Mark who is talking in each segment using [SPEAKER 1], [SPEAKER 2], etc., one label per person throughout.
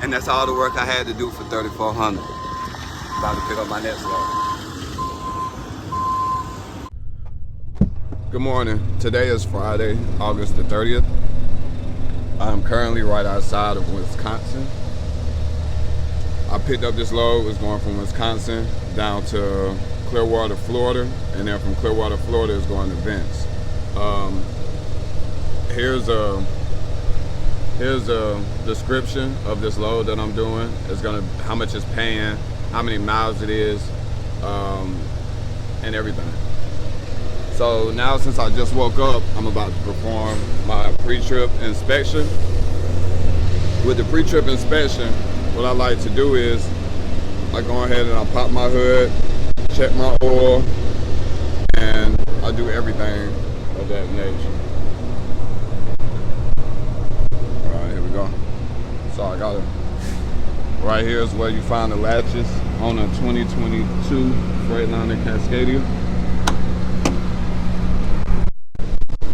[SPEAKER 1] And that's all the work I had to do for $3,400. About to pick up my next load. Good morning. Today is Friday, August the 30th. I'm currently right outside of Wisconsin. I picked up this load. It's going from Wisconsin down to Clearwater, Florida, and then from Clearwater, Florida, it's going to Venice. Here's a description of this load that I'm doing. It's how much it's paying, how many miles it is, and everything. So now, since I just woke up, I'm about to perform my pre-trip inspection. With the pre-trip inspection, what I like to do is I go ahead and I pop my hood, check my oil, and I do everything of that nature. So I got it. Right here is where you find the latches on a 2022 Freightliner Cascadia.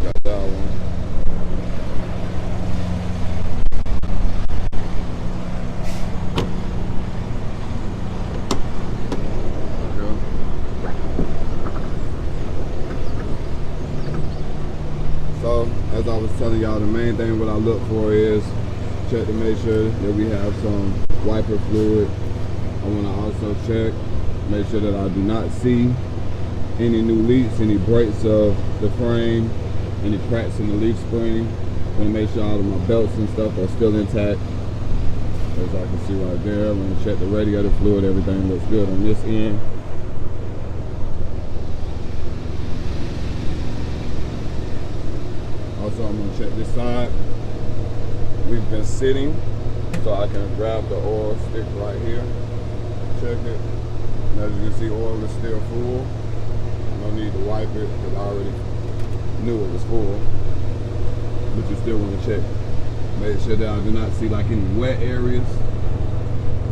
[SPEAKER 1] Got that one. So as I was telling y'all, the main thing what I look for is check to make sure that we have some wiper fluid. I want to also check, make sure that I do not see any new leaks, any breaks of the frame, any cracks in the leaf spring. I want to make sure all of my belts and stuff are still intact. As I can see right there, I'm going to check the radiator fluid. Everything looks good on this end. Also, I'm going to check this side. We've been sitting, so I can grab the oil stick right here, check it, and as you can see, oil is still full. No need to wipe it because I already knew it was full, but you still want to check. Make sure that I do not see like any wet areas,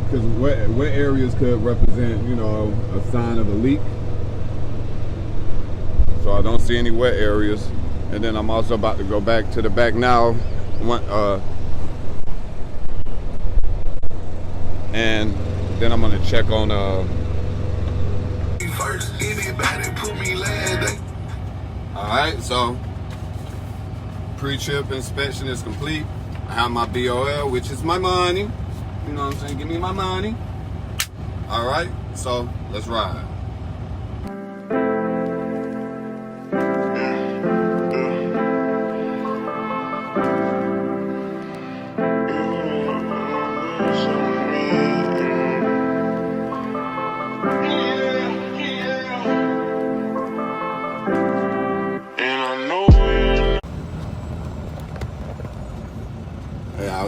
[SPEAKER 1] because wet areas could represent, you know, a sign of a leak. So I don't see any wet areas. And then I'm also about to go back to the back now. And then I'm gonna check on Alright, so pre-trip inspection is complete. I have my BOL, which is my money. You know what I'm saying? Give me my money. Alright, so let's ride.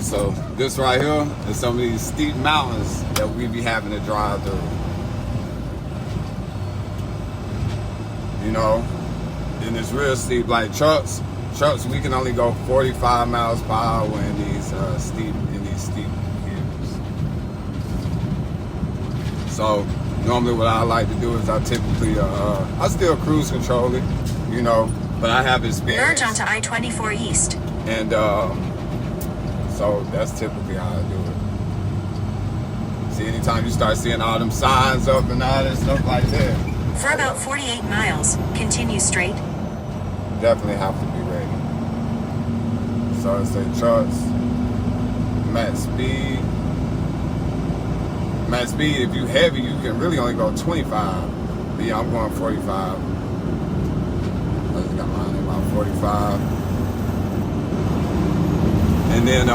[SPEAKER 1] So this right here is some of these steep mountains that we be having to drive through. You know, and it's real steep. Like trucks, we can only go 45 miles per hour in these steep hills. So normally what I like to do is I typically I still cruise control it, you know, but I have experience.
[SPEAKER 2] Merge onto I-24 East.
[SPEAKER 1] And so that's typically how I do it. See, anytime you start seeing all them signs up and all that stuff like that.
[SPEAKER 2] For about 48 miles, continue straight.
[SPEAKER 1] Definitely have to be ready. So it's a trucks, max speed. Max speed, if you heavy, you can really only go 25. But yeah, I'm going 45. I just got mine at about 45. And then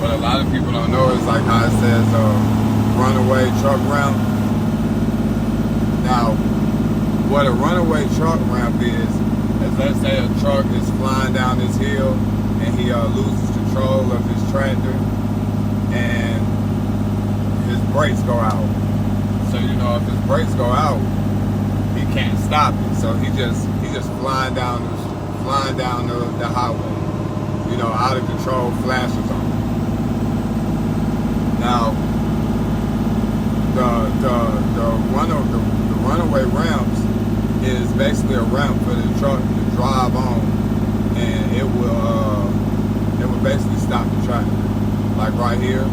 [SPEAKER 1] what a lot of people don't know is like how it says runaway truck ramp. Now, what a runaway truck ramp is let's say a truck is flying down this hill and he loses control of his tractor and his brakes go out. So you know, if his brakes go out, he can't stop it. So he just flying down the highway. You know, out of control, flashes on. Now, the runaway ramps is basically a ramp for the truck to drive on, and it will basically stop the traffic. Like right here,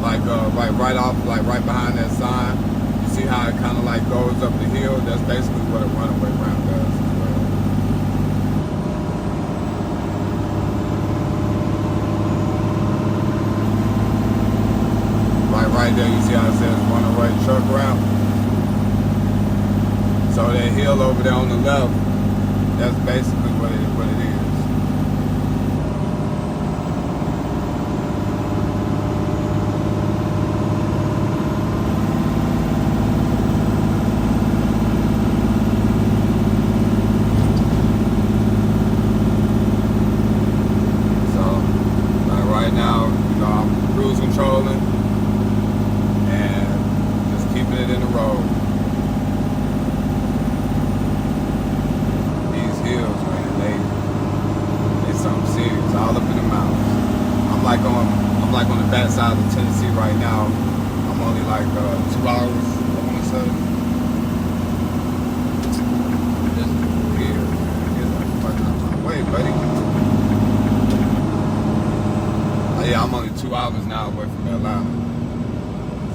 [SPEAKER 1] like right behind that sign. You see how it kind of like goes up the hill? That's basically what a runaway ramp does as well. Right there, you see how it says runaway truck ramp. So that hill over there on the left, that's basically what it is. Right now, you know, I'm cruise controlling and just keeping it in the road. These hills, man, they something serious, all up in the mountains. I'm like on the back side of Tennessee right now. I'm only like 2 hours, I want to say. Just here, get the fuck out of my way, buddy. Yeah, I'm only 2 hours now away from Atlanta.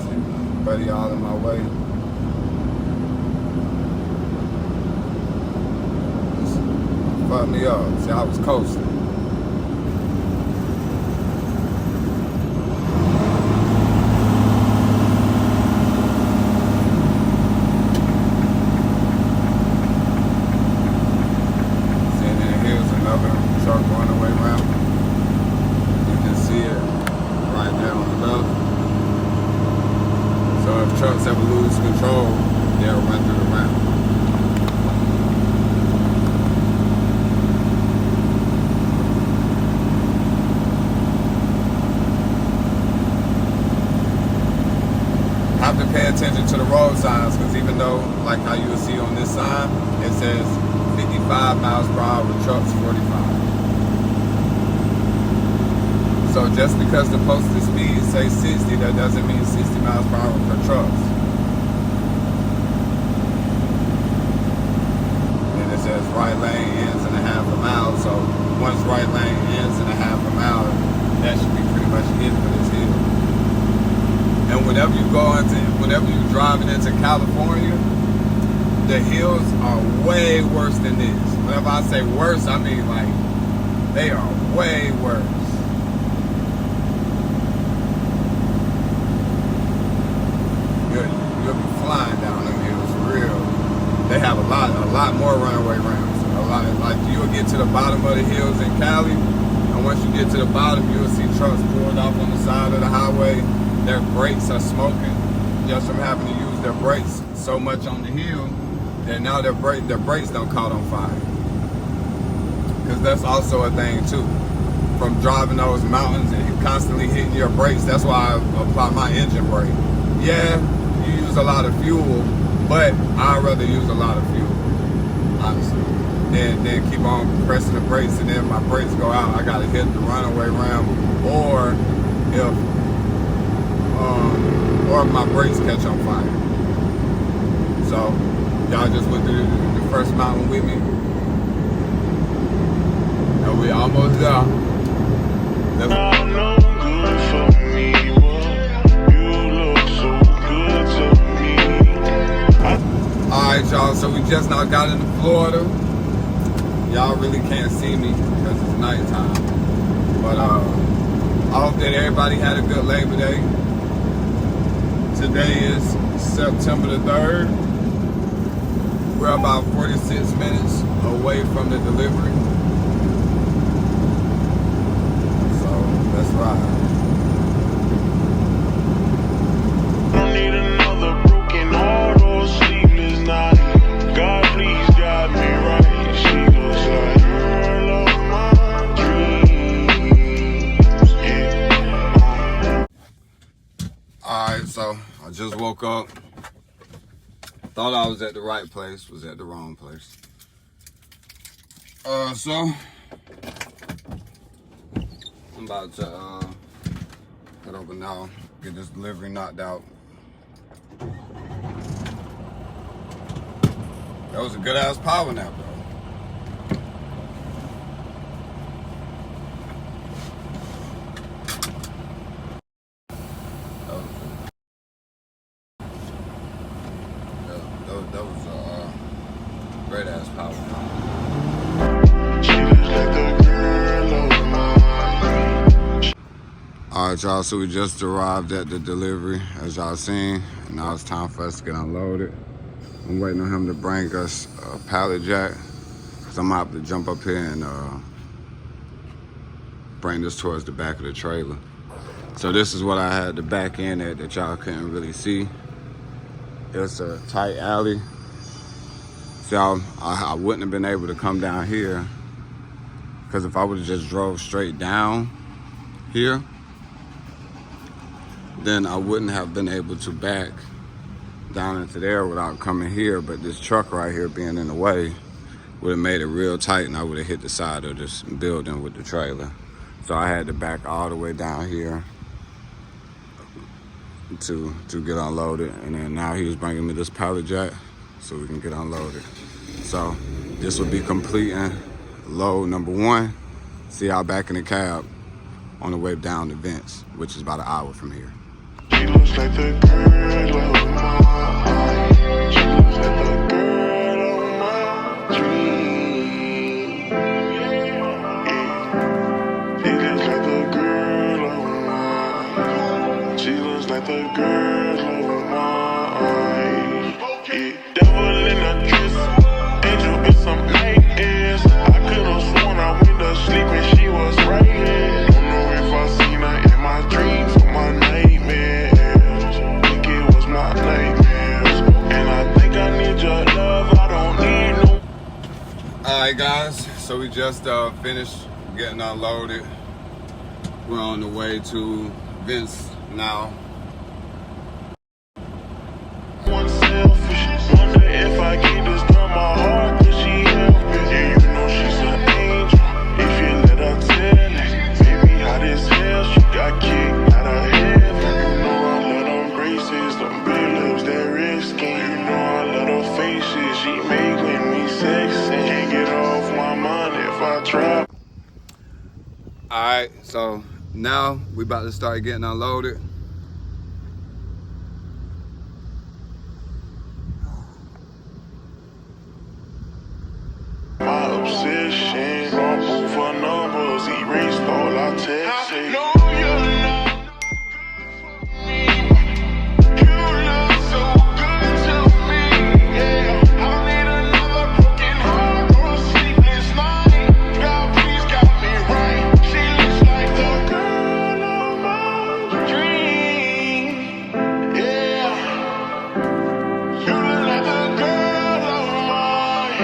[SPEAKER 1] See, buddy, all in my way. Just fucked me up. See, I was coasting. See, and then here's another truck runaway ramp. See it right there on the left. So if trucks ever lose control, they'll run through the ramp. Have to pay attention to the road signs, because even though, like how you will see on this sign, it says 55 miles per hour with trucks 45. So just because the posted speed say 60, that doesn't mean 60 miles per hour for trucks. And it says right lane ends in a half a mile. So once right lane ends in a half a mile, that should be pretty much it for this hill. And whenever you're driving into California, the hills are way worse than this. Whenever I say worse, I mean like they are way worse. You'll be flying down them hills for real. They have a lot more runaway ramps. Like you'll get to the bottom of the hills in Cali, and once you get to the bottom, you'll see trucks pulled off on the side of the highway. Their brakes are smoking just from having to use their brakes so much on the hill that now their brakes don't caught on fire. Because that's also a thing too. From driving those mountains and constantly hitting your brakes, that's why I apply my engine brake. Yeah, you use a lot of fuel, but I'd rather use a lot of fuel, honestly. Then keep on pressing the brakes, and then my brakes go out, I gotta hit the runaway ramp, or if my brakes catch on fire. So y'all just went through the first mountain with me, and we almost there. Alright, y'all, so we just now got into Florida. Y'all really can't see me because it's nighttime. But I hope that everybody had a good Labor Day. Today is September the 3rd. We're about 46 minutes away from the delivery. So let's ride.
[SPEAKER 3] I need another broken heart or sleepless night. God, please guide me right. She looks like girl of my dreams. Yeah.
[SPEAKER 1] Alright, so I just woke up. Thought I was at the right place, was at the wrong place. So I'm about to head over now, get this delivery knocked out. That was a good ass power nap, though. All right, y'all, so we just arrived at the delivery, as y'all seen, and now it's time for us to get unloaded. I'm waiting on him to bring us a pallet jack, because I'm gonna have to jump up here and bring this towards the back of the trailer. So this is what I had the back end at that y'all couldn't really see. It's a tight alley. See, I wouldn't have been able to come down here, because if I would have just drove straight down here, then I wouldn't have been able to back down into there without coming here. But this truck right here being in the way would have made it real tight, and I would have hit the side of this building with the trailer. So I had to back all the way down here to get unloaded. And then now he was bringing me this pallet jack so we can get unloaded. So this will be completing load number 1. See y'all back in the cab on the way down to Venice, which is about an hour from here.
[SPEAKER 3] She looks like the girl of my eyes. She looks like the girl of my dreams. Yeah. She looks like the girl of mine. She looks like the girl of mine. Yeah. Devil in a dress, angel in some nightmares. I could have sworn I went to sleep and she was right here. Don't know if I seen her in my dreams or my nightmares.
[SPEAKER 1] Alright guys, so we just finished getting unloaded. We're on the way to Venice now.
[SPEAKER 3] One selfish, wonder if I gave this girl my heart, could she help it? Yeah, you know she's an angel, if you let her tell it. Baby, hot as hell, she got kicked out of heaven. You know I love them braces, them big lips, that risky. You know I love her faces, she making me sexy. Can't get off my mind if I try.
[SPEAKER 1] Alright, so now we about to start getting unloaded.
[SPEAKER 3] My obsession, all move for numbers, erased all our texts. I know you're not good for me. You look so good to me. Yeah, I don't need another broken heart or a sleepless night. God, please got me right. She looks like the girl of my dream. Yeah, you look like the girl of mine.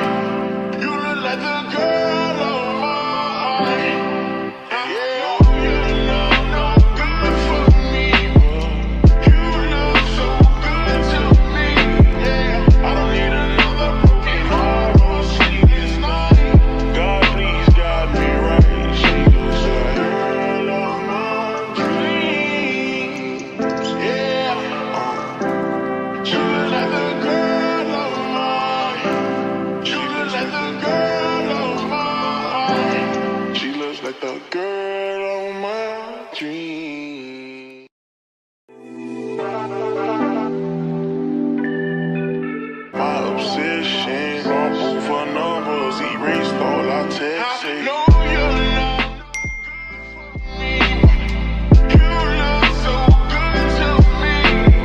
[SPEAKER 3] You look like the girl of mine. Yeah, you're not no good for me, but you look so good to me. Yeah, I don't need another broken heart or a sleepless night. God, please guide me right. She looks like the girl of my dreams. Yeah, she looks like the girl of mine. She looks like the girl of mine. She looks like the girl of my dreams. My obsession, all move for numbers, erased all our texts. I know you're not good for me. You look so good to me.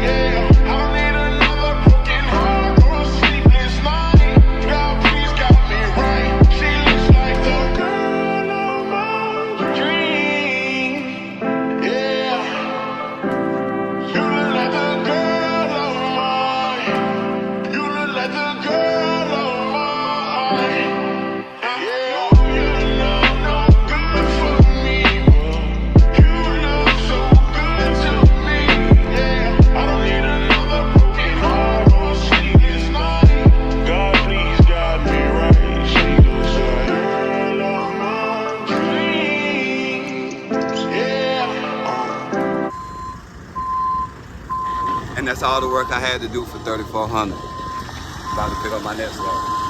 [SPEAKER 3] Yeah, I don't need another broken heart or a sleepless night. God, please got me right. She looks like the girl of my dream. Yeah, you look like the girl of mine. You look like the girl of mine. Yeah, you're not no good for me, but you look so good to me. Yeah, I don't need another broken heart or a sleepless night. God, please guide me right. She looks like the girl of my dreams. Yeah.
[SPEAKER 1] And that's all the work I had to do for $3,400. About to pick up my next load.